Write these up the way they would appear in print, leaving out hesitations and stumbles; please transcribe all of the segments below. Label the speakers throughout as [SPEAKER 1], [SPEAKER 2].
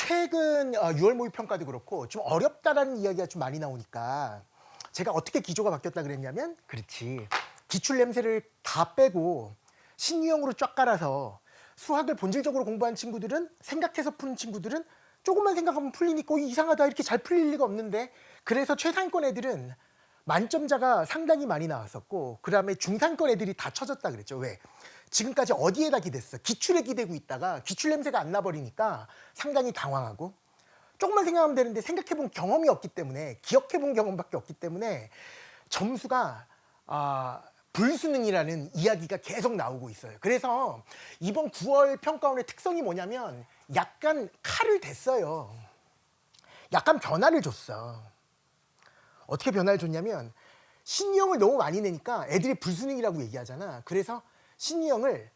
[SPEAKER 1] 최근 6월 모의 평가도 그렇고 좀 어렵다라는 이야기가 좀 많이 나오니까 제가 어떻게 기조가 바뀌었다 그랬냐면, 그렇지, 기출 냄새를 다 빼고 신유형으로 쫙 깔아서 수학을 본질적으로 공부한 친구들은, 생각해서 푸는 친구들은 조금만 생각하면 풀리니까 이상하다, 이렇게 잘 풀릴 리가 없는데, 그래서 최상위권 애들은 만점자가 상당히 많이 나왔었고, 그 다음에 중상권 애들이 다 쳐졌다 그랬죠. 왜? 지금까지 어디에다 기댔어? 기출에 기대고 있다가 기출 냄새가 안 나버리니까 상당히 당황하고, 조금만 생각하면 되는데 생각해본 경험이 없기 때문에, 기억해본 경험밖에 없기 때문에 점수가 불수능이라는 이야기가 계속 나오고 있어요. 그래서 이번 9월 평가원의 특성이 뭐냐면 약간 칼을 댔어요. 약간 변화를 줬어. 어떻게 변화를 줬냐면, 신유형을 너무 많이 내니까 애들이 불수능이라고 얘기하잖아. 그래서 신유형을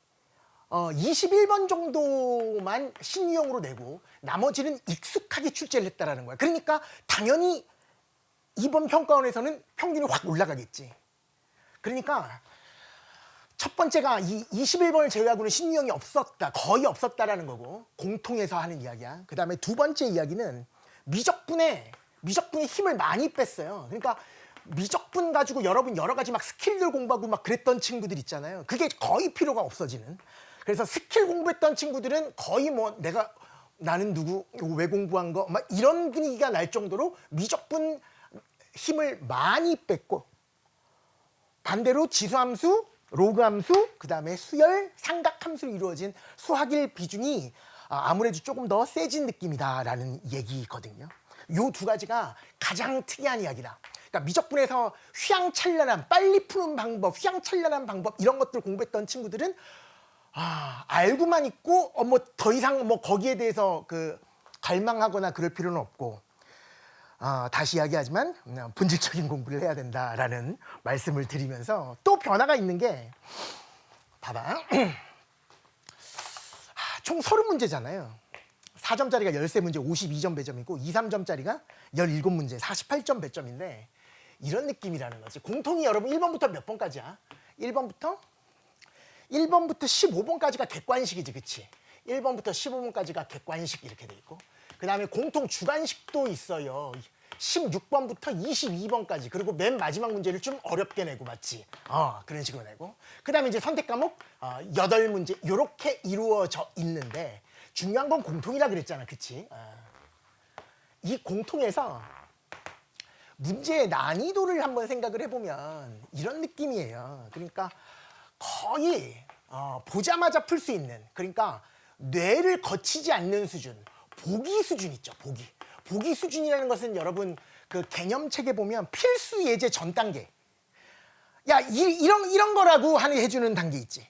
[SPEAKER 1] 21번 정도만 신유형으로 내고 나머지는 익숙하게 출제를 했다라는 거야. 그러니까 당연히 이번 평가원에서는 평균이 확 올라가겠지. 그러니까 첫 번째가 이 21번을 제외하고는 신유형이 없었다, 거의 없었다라는 거고, 공통에서 하는 이야기야. 그 다음에 두 번째 이야기는 미적분의 힘을 많이 뺐어요. 그러니까 미적분 가지고 여러분 여러 가지 막 스킬들 공부하고 막 그랬던 친구들 있잖아요. 그게 거의 필요가 없어지는. 그래서 스킬 공부했던 친구들은 거의 뭐 나는 누구 왜 공부한 거 막 이런 분위기가 날 정도로 미적분 힘을 많이 뺐고, 반대로 지수함수, 로그함수, 그 다음에 수열, 삼각함수로 이루어진 수학일 비중이 아무래도 조금 더 세진 느낌이다라는 얘기거든요. 요 두 가지가 가장 특이한 이야기다. 그러니까 미적분에서 휘황찬란한, 빨리 푸는 방법, 휘황찬란한 방법, 이런 것들 공부했던 친구들은 알고만 있고 뭐 더 이상 뭐 거기에 대해서 갈망하거나 그럴 필요는 없고, 다시 이야기하지만 본질적인 공부를 해야 된다라는 말씀을 드리면서, 또 변화가 있는 게, 봐봐. 총 30문제잖아요. 4점짜리가 13문제 52점 배점이고 2, 3점짜리가 17문제 48점 배점인데, 이런 느낌이라는 거지. 공통이 여러분 1번부터 몇 번까지야? 1번부터 15번까지가 객관식이지, 그치? 1번부터 15번까지가 객관식 이렇게 돼 있고, 그 다음에 공통 주관식도 있어요. 16번부터 22번까지. 그리고 맨 마지막 문제를 좀 어렵게 내고, 맞지? 그런 식으로 내고, 그 다음에 이제 선택 과목 8문제 이렇게 이루어져 있는데, 중요한 건 공통이라 그랬잖아, 그치? 이 공통에서 문제의 난이도를 한번 생각을 해보면 이런 느낌이에요. 그러니까 거의 보자마자 풀 수 있는, 그러니까 뇌를 거치지 않는 수준, 보기 수준 있죠. 보기 수준이라는 것은 여러분 그 개념책에 보면 필수 예제 전 단계, 야 이런 거라고 해주는 단계 있지.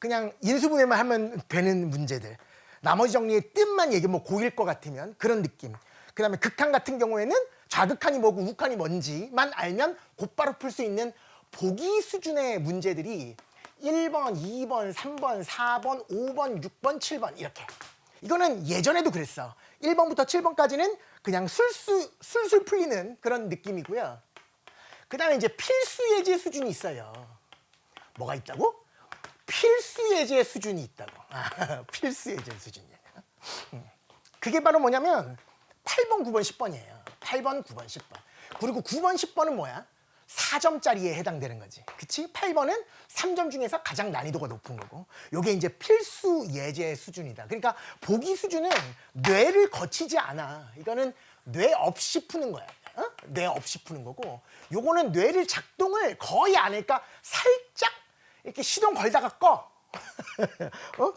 [SPEAKER 1] 그냥 인수분해만 하면 되는 문제들, 나머지 정리의 뜻만 얘기해, 뭐 고1 거 같으면 그런 느낌. 그 다음에 극한 같은 경우에는 좌극한이 뭐고 우극한이 뭔지만 알면 곧바로 풀 수 있는 보기 수준의 문제들이 1번, 2번, 3번, 4번, 5번, 6번, 7번 이렇게. 이거는 예전에도 그랬어. 1번부터 7번까지는 그냥 술술 풀리는 그런 느낌이고요. 그 다음에 이제 필수 예제 수준이 있어요. 뭐가 있다고? 필수 예제 수준이 있다고. 필수 예제 수준이에요. 그게 바로 뭐냐면 8번, 9번, 10번이에요. 8번, 9번, 10번. 그리고 9번, 10번은 뭐야? 4점짜리에 해당되는 거지. 그치? 8번은 3점 중에서 가장 난이도가 높은 거고, 요게 이제 필수 예제 수준이다. 그러니까 보기 수준은 뇌를 거치지 않아. 이거는 뇌 없이 푸는 거야. 뇌 없이 푸는 거고, 요거는 뇌를 작동을 거의 안 하니까 살짝 이렇게 시동 걸다가 꺼.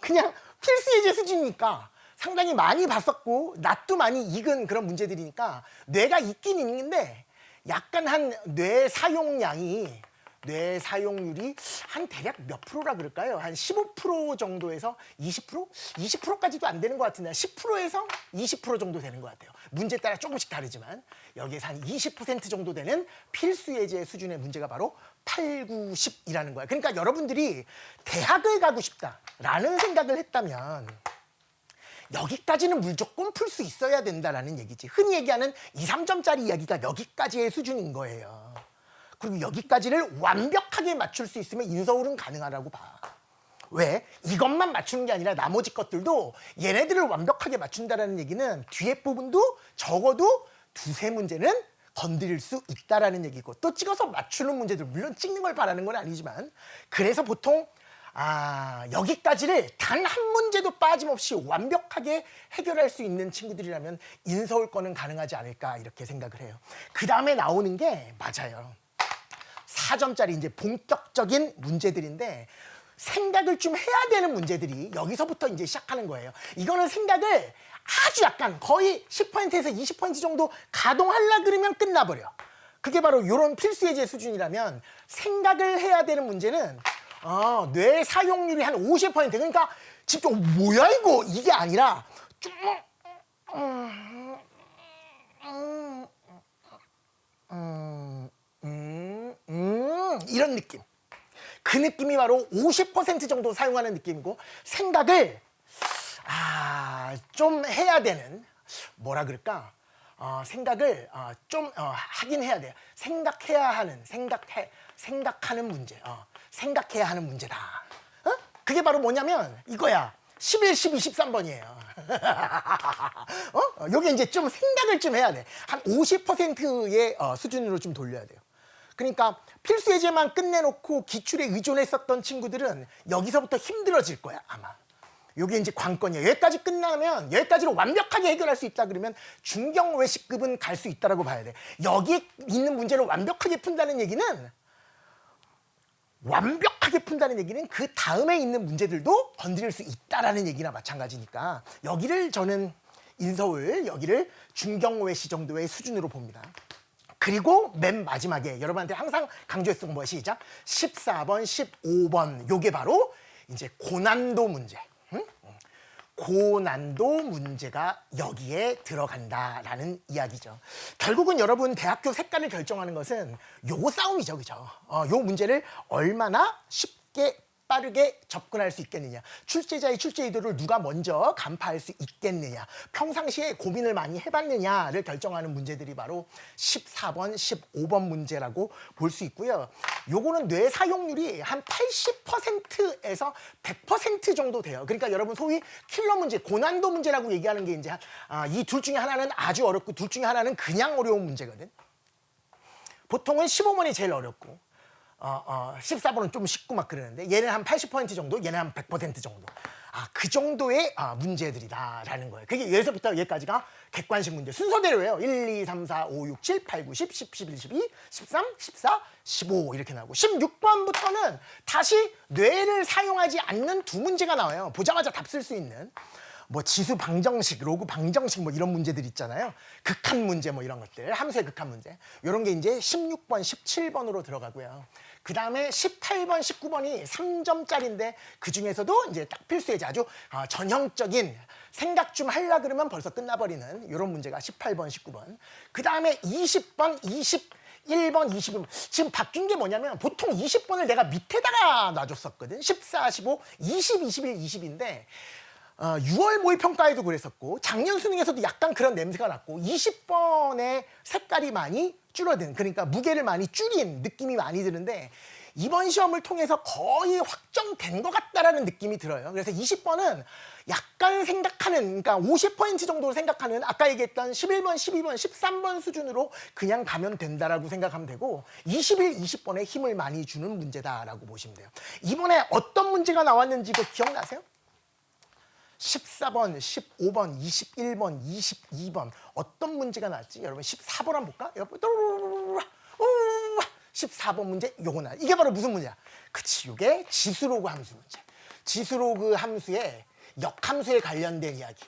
[SPEAKER 1] 그냥 필수 예제 수준이니까 상당히 많이 봤었고 낯도 많이 익은 그런 문제들이니까 뇌가 있긴 있는데, 약간 한 뇌 사용량이, 뇌 사용률이 한 대략 몇 프로라 그럴까요? 한 15% 정도에서 20%? 20%까지도 안 되는 것 같은데 10%에서 20% 정도 되는 것 같아요. 문제에 따라 조금씩 다르지만 여기에서 한 20% 정도 되는 필수 예제 수준의 문제가 바로 8, 9, 10이라는 거야. 그러니까 여러분들이 대학을 가고 싶다라는 생각을 했다면 여기까지는 무조건 풀 수 있어야 된다라는 얘기지. 흔히 얘기하는 2, 3점짜리 이야기가 여기까지의 수준인 거예요. 그리고 여기까지를 완벽하게 맞출 수 있으면 인서울은 가능하다고 봐. 왜? 이것만 맞추는 게 아니라 나머지 것들도 얘네들을 완벽하게 맞춘다라는 얘기는 뒤에 부분도 적어도 두세 문제는 건드릴 수 있다라는 얘기고, 또 찍어서 맞추는 문제들, 물론 찍는 걸 바라는 건 아니지만, 그래서 보통 여기까지를 단 한 문제도 빠짐없이 완벽하게 해결할 수 있는 친구들이라면 인서울권은 가능하지 않을까 이렇게 생각을 해요. 그 다음에 나오는 게 맞아요. 4점짜리 이제 본격적인 문제들인데, 생각을 좀 해야 되는 문제들이 여기서부터 이제 시작하는 거예요. 이거는 생각을 아주 약간 거의 10%에서 20% 정도 가동하려 그러면 끝나버려. 그게 바로 이런 필수 예제 수준이라면, 생각을 해야 되는 문제는 뇌 사용률이 한 50%, 그러니까 지금 뭐야 이거 이게 아니라 이런 느낌. 그 느낌이 바로 50% 정도 사용하는 느낌이고, 생각을 좀 해야 되는, 뭐라 그럴까, 생각을 좀 하긴 해야 돼요. 생각해야 하는, 생각하는 문제, 생각해야 하는 문제다. 그게 바로 뭐냐면 이거야. 11, 12, 13번이에요. 여기 이제 좀 생각을 좀 해야 돼. 한 50%의 수준으로 좀 돌려야 돼요. 그러니까 필수 예제만 끝내놓고 기출에 의존했었던 친구들은 여기서부터 힘들어질 거야, 아마. 요게 이제 관건이에요. 여기까지 끝나면, 여기까지로 완벽하게 해결할 수 있다 그러면 중경외식급은 갈 수 있다라고 봐야 돼. 여기 있는 문제를 완벽하게 푼다는 얘기는, 그 다음에 있는 문제들도 건드릴 수 있다라는 얘기나 마찬가지니까, 여기를 저는 인서울, 여기를 중경외시 정도의 수준으로 봅니다. 그리고 맨 마지막에 여러분한테 항상 강조했던 거 시작. 14번, 15번 요게 바로 이제 고난도 문제. 고난도 문제가 여기에 들어간다라는 이야기죠. 결국은 여러분 대학교 색깔을 결정하는 것은 요 싸움이죠, 그죠? 요 문제를 얼마나 쉽게 빠르게 접근할 수 있겠느냐, 출제자의 출제 의도를 누가 먼저 간파할 수 있겠느냐, 평상시에 고민을 많이 해봤느냐를 결정하는 문제들이 바로 14번, 15번 문제라고 볼 수 있고요. 요거는 뇌 사용률이 한 80%에서 100% 정도 돼요. 그러니까 여러분 소위 킬러 문제, 고난도 문제라고 얘기하는 게 이제 이 둘 중에 하나는 아주 어렵고 둘 중에 하나는 그냥 어려운 문제거든. 보통은 15번이 제일 어렵고 14번은 좀 쉽고 막 그러는데, 얘는 한 80% 정도, 얘는 한 100% 정도. 그 정도의 문제들이다라는 거예요. 그게 여기서부터 여기까지가 객관식 문제. 순서대로예요. 1, 2, 3, 4, 5, 6, 7, 8, 9, 10, 10, 11, 12, 13, 14, 15 이렇게 나오고, 16번부터는 다시 뇌를 사용하지 않는 두 문제가 나와요. 보자마자 답 쓸 수 있는. 뭐 지수 방정식, 로그 방정식 뭐 이런 문제들 있잖아요. 극한 문제 뭐 이런 것들, 함수의 극한 문제. 이런 게 이제 16번, 17번으로 들어가고요. 그 다음에 18번, 19번이 3점짜리인데 그 중에서도 이제 딱 필수예제, 아주 전형적인 생각 좀 하려 그러면 벌써 끝나버리는 이런 문제가 18번, 19번. 그 다음에 20번, 21번, 22번. 지금 바뀐 게 뭐냐면 보통 20번을 내가 밑에다가 놔줬었거든. 14, 15, 20, 21, 20인데 6월 모의평가에도 그랬었고 작년 수능에서도 약간 그런 냄새가 났고 20번의 색깔이 많이 줄어든, 그러니까 무게를 많이 줄인 느낌이 많이 드는데, 이번 시험을 통해서 거의 확정된 것 같다라는 느낌이 들어요. 그래서 20번은 약간 생각하는, 그러니까 50% 정도로 생각하는, 아까 얘기했던 11번, 12번, 13번 수준으로 그냥 가면 된다라고 생각하면 되고, 21, 20번에 힘을 많이 주는 문제다라고 보시면 돼요. 이번에 어떤 문제가 나왔는지 그거 기억나세요? 14번, 15번, 21번, 22번 어떤 문제가 나왔지? 여러분 14번 한번 볼까? 여러분 14번 문제 요거 나. 이게 바로 무슨 문제야? 그치, 요게 지수로그 함수 문제. 지수로그 함수의 역함수에 관련된 이야기.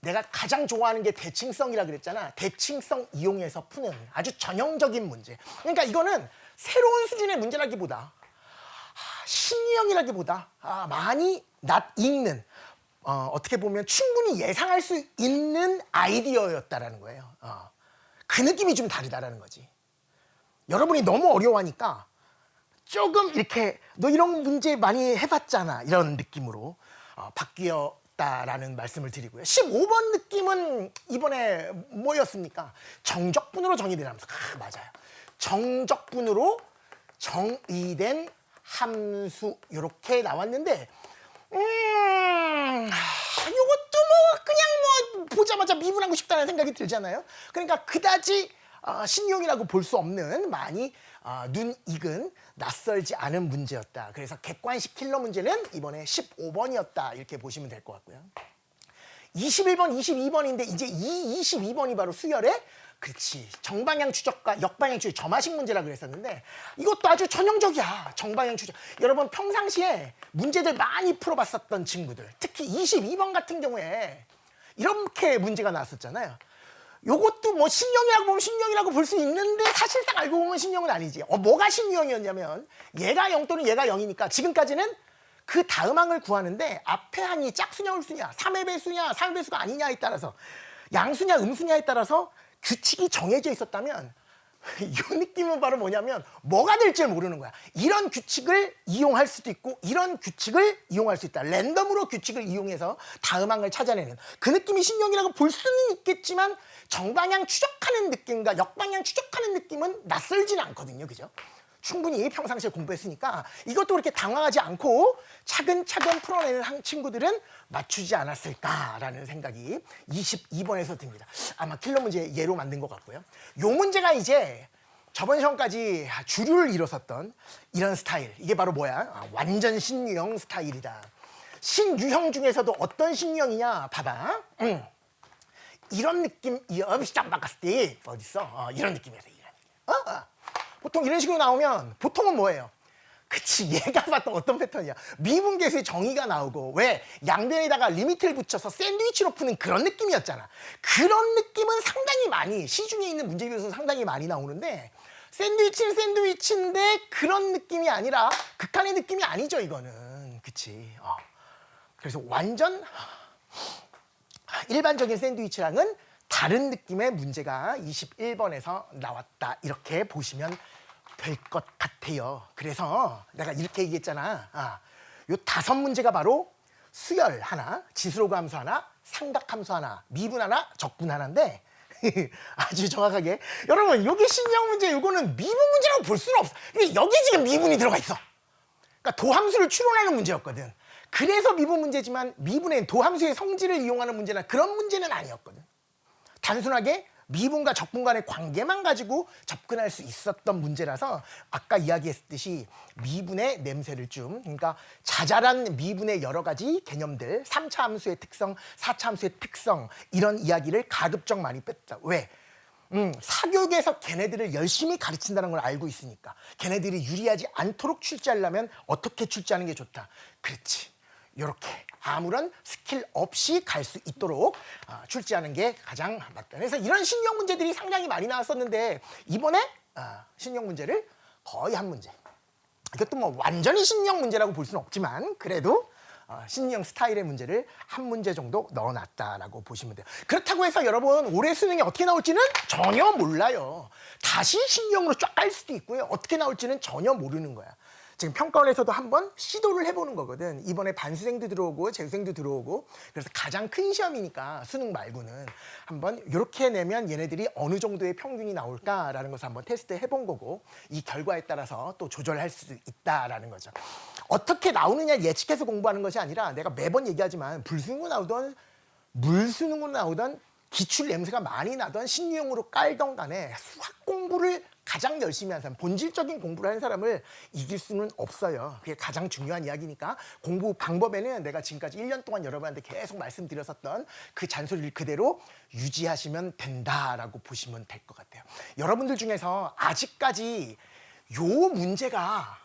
[SPEAKER 1] 내가 가장 좋아하는 게 대칭성이라 그랬잖아. 대칭성 이용해서 푸는 아주 전형적인 문제. 그러니까 이거는 새로운 수준의 문제라기보다 신유형이라기보다 많이 읽는, 어떻게 보면 충분히 예상할 수 있는 아이디어였다라는 거예요. 그 느낌이 좀 다르다라는 거지. 여러분이 너무 어려워하니까 조금 이렇게 너 이런 문제 많이 해봤잖아 이런 느낌으로 바뀌었다라는 말씀을 드리고요. 15번 느낌은 이번에 뭐였습니까? 정적분으로 정의된 함수. 맞아요. 정적분으로 정의된 함수 이렇게 나왔는데, 요것도 뭐 그냥 뭐 보자마자 미분하고 싶다는 생각이 들잖아요. 그러니까 그다지 신용이라고 볼 수 없는 많이 눈 익은 낯설지 않은 문제였다. 그래서 객관식 킬러 문제는 이번에 15번이었다. 이렇게 보시면 될 것 같고요. 21번, 22번인데 이제 이 22번이 바로 수열의 그렇지 정방향 추적과 역방향 추적 점화식 문제라 그랬었는데 이것도 아주 전형적이야. 정방향 추적. 여러분 평상시에 문제들 많이 풀어봤었던 친구들 특히 22번 같은 경우에 이렇게 문제가 나왔었잖아요. 요것도 뭐 신형이라고 보면 신형이라고 볼 수 있는데 사실상 알고 보면 신형은 아니지. 뭐가 신형이었냐면 얘가 0 또는 얘가 0이니까 지금까지는 그 다음 항을 구하는데 앞에 항이 짝수냐 홀수냐 3의 배수냐 3의 배수가 아니냐에 따라서 양수냐 음수냐에 따라서 규칙이 정해져 있었다면 이 느낌은 바로 뭐냐면 뭐가 될지 모르는 거야. 이런 규칙을 이용할 수도 있고 이런 규칙을 이용할 수 있다. 랜덤으로 규칙을 이용해서 다음 항을 찾아내는 그 느낌이 신형이라고 볼 수는 있겠지만 정방향 추적하는 느낌과 역방향 추적하는 느낌은 낯설지는 않거든요. 그죠? 충분히 평상시에 공부했으니까 이것도 그렇게 당황하지 않고 차근차근 풀어내는 친구들은 맞추지 않았을까라는 생각이 22번에서 듭니다. 아마 킬러 문제 예로 만든 것 같고요. 요 문제가 이제 저번 시험까지 주류를 이뤘었던 이런 스타일. 이게 바로 뭐야? 완전 신유형 스타일이다. 신유형 중에서도 어떤 신유형이냐? 봐봐. 이런 느낌, 시장 바꿨을 때 어딨어? 이런 느낌이었어. 이런 느낌. 보통 이런 식으로 나오면 보통은 뭐예요? 그치, 얘가 봤던 어떤 패턴이야? 미분계수의 정의가 나오고 왜 양변에다가 리미트를 붙여서 샌드위치로 푸는 그런 느낌이었잖아. 그런 느낌은 상당히 많이 시중에 있는 문제 비교에서 상당히 많이 나오는데 샌드위치는 샌드위치인데 그런 느낌이 아니라 극한의 느낌이 아니죠. 이거는 그치. 그래서 완전 일반적인 샌드위치랑은 다른 느낌의 문제가 21번에서 나왔다. 이렇게 보시면 될 것 같아요. 그래서 내가 이렇게 얘기했잖아. 요 5문제가 바로 수열 하나, 지수로그 함수 하나, 삼각함수 하나, 미분 하나, 적분 하나인데 아주 정확하게 여러분 여기 신형 문제 요거는 미분 문제라고 볼 수는 없어. 여기 지금 미분이 들어가 있어. 그러니까 도함수를 추론하는 문제였거든. 그래서 미분 문제지만 미분엔 도함수의 성질을 이용하는 문제나 그런 문제는 아니었거든. 단순하게 미분과 적분 간의 관계만 가지고 접근할 수 있었던 문제라서 아까 이야기했듯이 미분의 냄새를 좀 그러니까 자잘한 미분의 여러 가지 개념들 3차 함수의 특성, 4차 함수의 특성 이런 이야기를 가급적 많이 뺐다. 왜? 사교육에서 걔네들을 열심히 가르친다는 걸 알고 있으니까 걔네들이 유리하지 않도록 출제하려면 어떻게 출제하는 게 좋다. 그렇지. 이렇게 아무런 스킬 없이 갈 수 있도록 출제하는 게 가장 맞다. 그래서 이런 신형 문제들이 상당히 많이 나왔었는데 이번에 신형 문제를 거의 한 문제. 이것도 뭐 완전히 신형 문제라고 볼 수는 없지만 그래도 신형 스타일의 문제를 한 문제 정도 넣어놨다라고 보시면 돼요. 그렇다고 해서 여러분 올해 수능이 어떻게 나올지는 전혀 몰라요. 다시 신형으로 쫙 갈 수도 있고요. 어떻게 나올지는 전혀 모르는 거야. 지금 평가원에서도 한번 시도를 해보는 거거든. 이번에 반수생도 들어오고 재수생도 들어오고 그래서 가장 큰 시험이니까 수능 말고는 한번 이렇게 내면 얘네들이 어느 정도의 평균이 나올까라는 것을 한번 테스트 해본 거고 이 결과에 따라서 또 조절할 수 있다라는 거죠. 어떻게 나오느냐 예측해서 공부하는 것이 아니라 내가 매번 얘기하지만 불수능으로 나오던 물수능으로 나오던 기출 냄새가 많이 나던 신유형으로 깔던 간에 수학 공부를 가장 열심히 하는 사람, 본질적인 공부를 하는 사람을 이길 수는 없어요. 그게 가장 중요한 이야기니까 공부 방법에는 내가 지금까지 1년 동안 여러분한테 계속 말씀드렸었던 그 잔소리를 그대로 유지하시면 된다라고 보시면 될 것 같아요. 여러분들 중에서 아직까지 요 문제가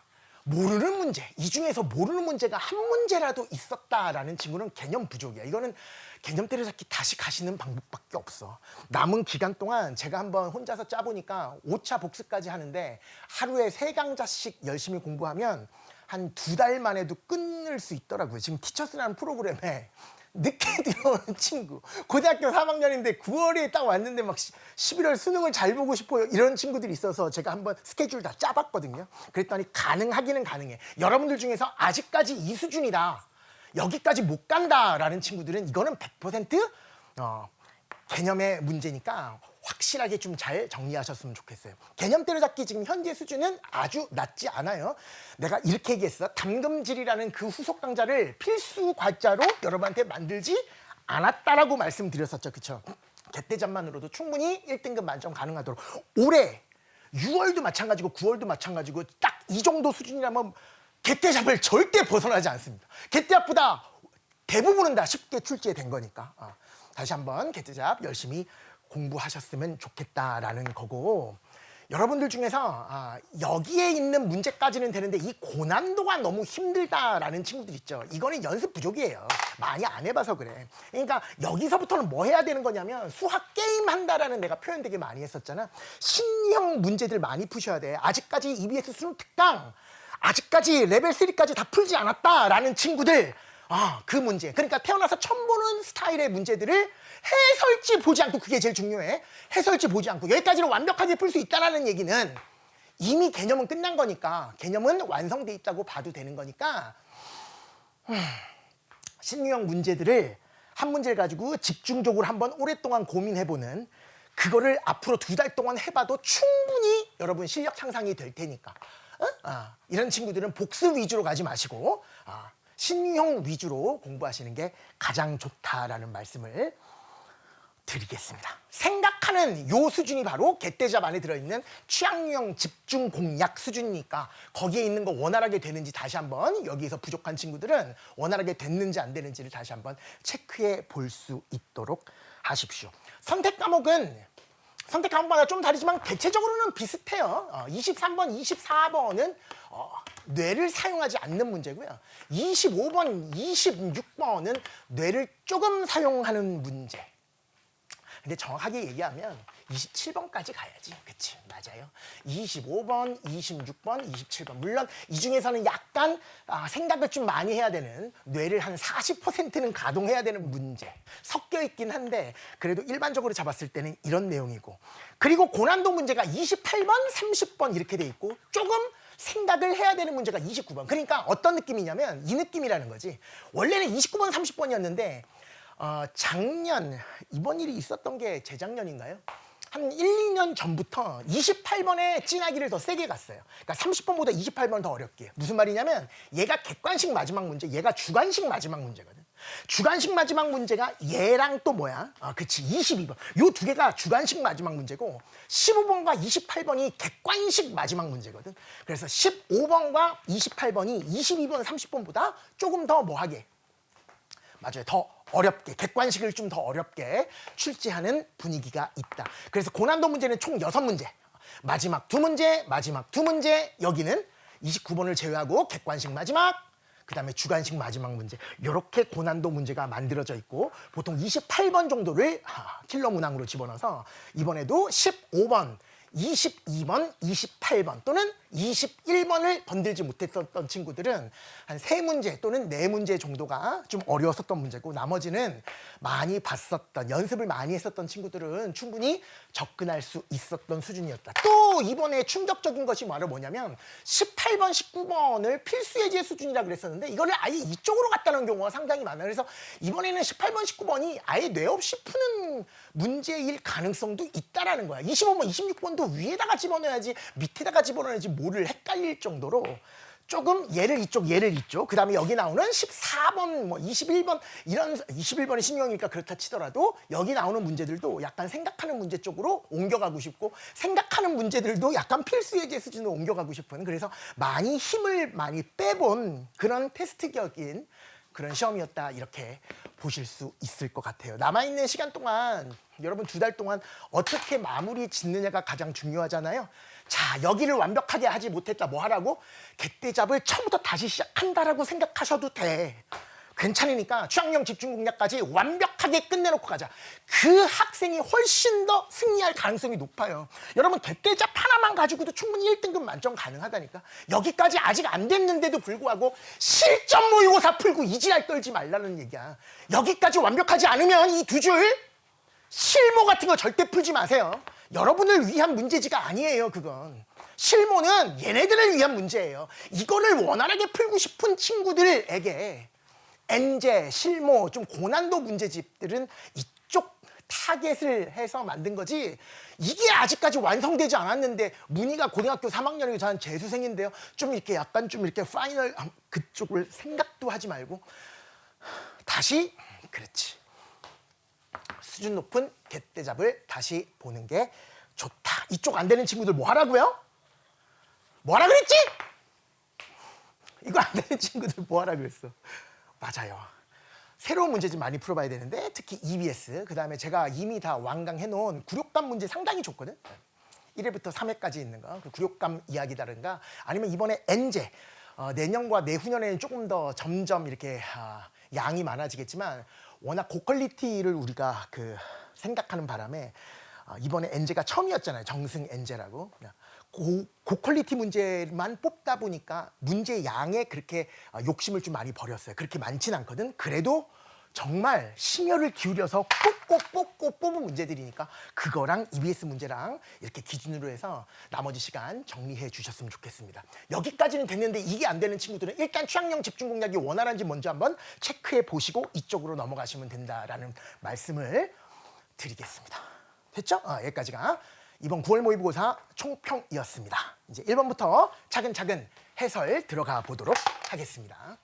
[SPEAKER 1] 모르는 문제, 이 중에서 모르는 문제가 한 문제라도 있었다라는 친구는 개념 부족이야. 이거는 개념 때려잡기 다시 가시는 방법밖에 없어. 남은 기간 동안 제가 한번 혼자서 짜보니까 5차 복습까지 하는데 하루에 3강좌씩 열심히 공부하면 한 2달 만에도 끊을 수 있더라고요. 지금 티처스라는 프로그램에 늦게 들어오는 친구 고등학교 3학년인데 9월에 딱 왔는데 막 11월 수능을 잘 보고 싶어요 이런 친구들이 있어서 제가 한번 스케줄 다 짜봤거든요. 그랬더니 가능하기는 가능해. 여러분들 중에서 아직까지 이 수준이다 여기까지 못 간다라는 친구들은 이거는 100% 개념의 문제니까 확실하게 좀 잘 정리하셨으면 좋겠어요. 개념 때려잡기 지금 현재 수준은 아주 낮지 않아요. 내가 이렇게 얘기했어. 담금질이라는 그 후속 강좌를 필수 과자로 여러분한테 만들지 않았다라고 말씀드렸었죠. 그쵸? 개떼잡만으로도 충분히 1등급 만점 가능하도록. 올해 6월도 마찬가지고 9월도 마찬가지고 딱 이 정도 수준이라면 개떼잡을 절대 벗어나지 않습니다. 개떼잡보다 대부분은 다 쉽게 출제된 거니까. 다시 한번 개떼잡 열심히 공부하셨으면 좋겠다라는 거고, 여러분들 중에서 여기에 있는 문제까지는 되는데 이 고난도가 너무 힘들다라는 친구들 있죠. 이거는 연습 부족이에요. 많이 안 해봐서 그래. 그러니까 여기서부터는 뭐 해야 되는 거냐면 수학 게임 한다라는 내가 표현 되게 많이 했었잖아. 신형 문제들 많이 푸셔야 돼. 아직까지 EBS 수능 특강 아직까지 레벨 3까지 다 풀지 않았다라는 친구들, 그 문제. 그러니까 태어나서 처음 보는 스타일의 문제들을 해설지 보지 않고, 그게 제일 중요해. 해설지 보지 않고 여기까지는 완벽하게 풀 수 있다라는 얘기는 이미 개념은 끝난 거니까, 개념은 완성돼 있다고 봐도 되는 거니까, 신유형 문제들을 한 문제를 가지고 집중적으로 한번 오랫동안 고민해보는, 그거를 앞으로 2달 동안 해봐도 충분히 여러분 실력 향상이 될 테니까, 이런 친구들은 복습 위주로 가지 마시고 신유형 위주로 공부하시는 게 가장 좋다라는 말씀을 드리겠습니다. 생각하는 요 수준이 바로 개떼잡 안에 들어있는 취향유형 집중 공략 수준이니까, 거기에 있는 거 원활하게 되는지 다시 한번, 여기서 부족한 친구들은 원활하게 됐는지 안 되는지를 다시 한번 체크해 볼 수 있도록 하십시오. 선택 과목마다 좀 다르지만 대체적으로는 비슷해요. 23번, 24번은 뇌를 사용하지 않는 문제고요. 25번, 26번은 뇌를 조금 사용하는 문제. 근데 정확하게 얘기하면 27번까지 가야지. 그치, 맞아요. 25번, 26번, 27번. 물론 이 중에서는 약간 생각을 좀 많이 해야 되는, 뇌를 한 40%는 가동해야 되는 문제 섞여 있긴 한데, 그래도 일반적으로 잡았을 때는 이런 내용이고, 그리고 고난도 문제가 28번, 30번 이렇게 돼 있고, 조금 생각을 해야 되는 문제가 29번. 그러니까 어떤 느낌이냐면 이 느낌이라는 거지. 원래는 29번, 30번이었는데 작년, 이번 일이 있었던 게 재작년인가요? 한 1, 2년 전부터 28번에 진하기를 더 세게 갔어요. 그러니까 30번보다 28번 더 어렵게. 무슨 말이냐면 얘가 객관식 마지막 문제, 얘가 주관식 마지막 문제거든. 주관식 마지막 문제가 얘랑 또 뭐야? 그치, 22번. 요 두 개가 주관식 마지막 문제고, 15번과 28번이 객관식 마지막 문제거든. 그래서 15번과 28번이 22번, 30번보다 조금 더 뭐하게, 맞아요, 더 어렵게, 객관식을 좀 더 어렵게 출제하는 분위기가 있다. 그래서 고난도 문제는 총 6문제. 마지막 2문제, 마지막 2문제, 여기는 29번을 제외하고 객관식 마지막, 그 다음에 주관식 마지막 문제. 이렇게 고난도 문제가 만들어져 있고, 보통 28번 정도를 킬러 문항으로 집어넣어서 이번에도 15번, 22번, 28번 또는 21번을 건들지 못했었던 친구들은 한 3문제 또는 4문제 정도가 좀 어려웠었던 문제고, 나머지는 많이 봤었던, 연습을 많이 했었던 친구들은 충분히 접근할 수 있었던 수준이었다. 또 이번에 충격적인 것이 바로 뭐냐면 18번, 19번을 필수 예제 수준이라 그랬었는데 이거를 아예 이쪽으로 갔다는 경우가 상당히 많아요. 그래서 이번에는 18번, 19번이 아예 뇌 없이 푸는 문제일 가능성도 있다라는 거야. 25번, 26번도 위에다가 집어넣어야지 밑에다가 집어넣어야지 뭐를 헷갈릴 정도로 조금 얘를 이쪽, 얘를 이쪽, 그 다음에 여기 나오는 14번, 뭐 21번, 이런 21번이 신형이니까 그렇다 치더라도 여기 나오는 문제들도 약간 생각하는 문제 쪽으로 옮겨가고 싶고, 생각하는 문제들도 약간 필수 예제 수준으로 옮겨가고 싶은, 그래서 많이 힘을 많이 빼본 그런 테스트격인 그런 시험이었다, 이렇게 보실 수 있을 것 같아요. 남아있는 시간 동안 여러분 2달 동안 어떻게 마무리 짓느냐가 가장 중요하잖아요. 자, 여기를 완벽하게 하지 못했다, 뭐 하라고? 개떼잡을 처음부터 다시 시작한다라고 생각하셔도 돼. 괜찮으니까 취향형 집중 공략까지 완벽하게 끝내놓고 가자. 그 학생이 훨씬 더 승리할 가능성이 높아요. 여러분, 개떼잡 하나만 가지고도 충분히 1등급 만점 가능하다니까. 여기까지 아직 안 됐는데도 불구하고 실전 모의고사 풀고 이지랄 떨지 말라는 얘기야. 여기까지 완벽하지 않으면 이 2줄 실모 같은 거 절대 풀지 마세요. 여러분을 위한 문제지가 아니에요, 그건. 실모는 얘네들을 위한 문제예요. 이거를 원활하게 풀고 싶은 친구들에게 엔제, 실모, 좀 고난도 문제집들은 이쪽 타겟을 해서 만든 거지 이게 아직까지 완성되지 않았는데 문희가 고등학교 3학년이고 저는 재수생인데요. 좀 이렇게 약간 좀 이렇게 파이널 그쪽을 생각도 하지 말고 다시 그렇지. 수준 높은 갯대잡을 다시 보는 게 좋다. 이쪽 안 되는 친구들 뭐 하라고요? 뭐하라 그랬지? 이거 안 되는 친구들 뭐 하라 그랬어? 맞아요. 새로운 문제 좀 많이 풀어봐야 되는데 특히 EBS 그다음에 제가 이미 다 완강해 놓은 굴욕감 문제 상당히 좋거든. 1회부터 3회까지 있는 거, 그 굴욕감 이야기다든가 아니면 이번에 엔제 내년과 내후년에는 조금 더 점점 이렇게 양이 많아지겠지만 워낙 고퀄리티를 우리가 그 생각하는 바람에 이번에 엔제가 처음이었잖아요. 정승 엔제라고. 고퀄리티 문제만 뽑다 보니까 문제 양에 그렇게 욕심을 좀 많이 버렸어요. 그렇게 많진 않거든. 그래도 정말 심혈을 기울여서 꼭꼭 뽑은 문제들이니까 그거랑 EBS 문제랑 이렇게 기준으로 해서 나머지 시간 정리해 주셨으면 좋겠습니다. 여기까지는 됐는데 이게 안 되는 친구들은 일단 취약형 집중 공략이 원활한지 먼저 한번 체크해 보시고 이쪽으로 넘어가시면 된다라는 말씀을 드리겠습니다. 됐죠? 여기까지가 이번 9월 모의고사 총평이었습니다. 이제 1번부터 차근차근 해설 들어가 보도록 하겠습니다.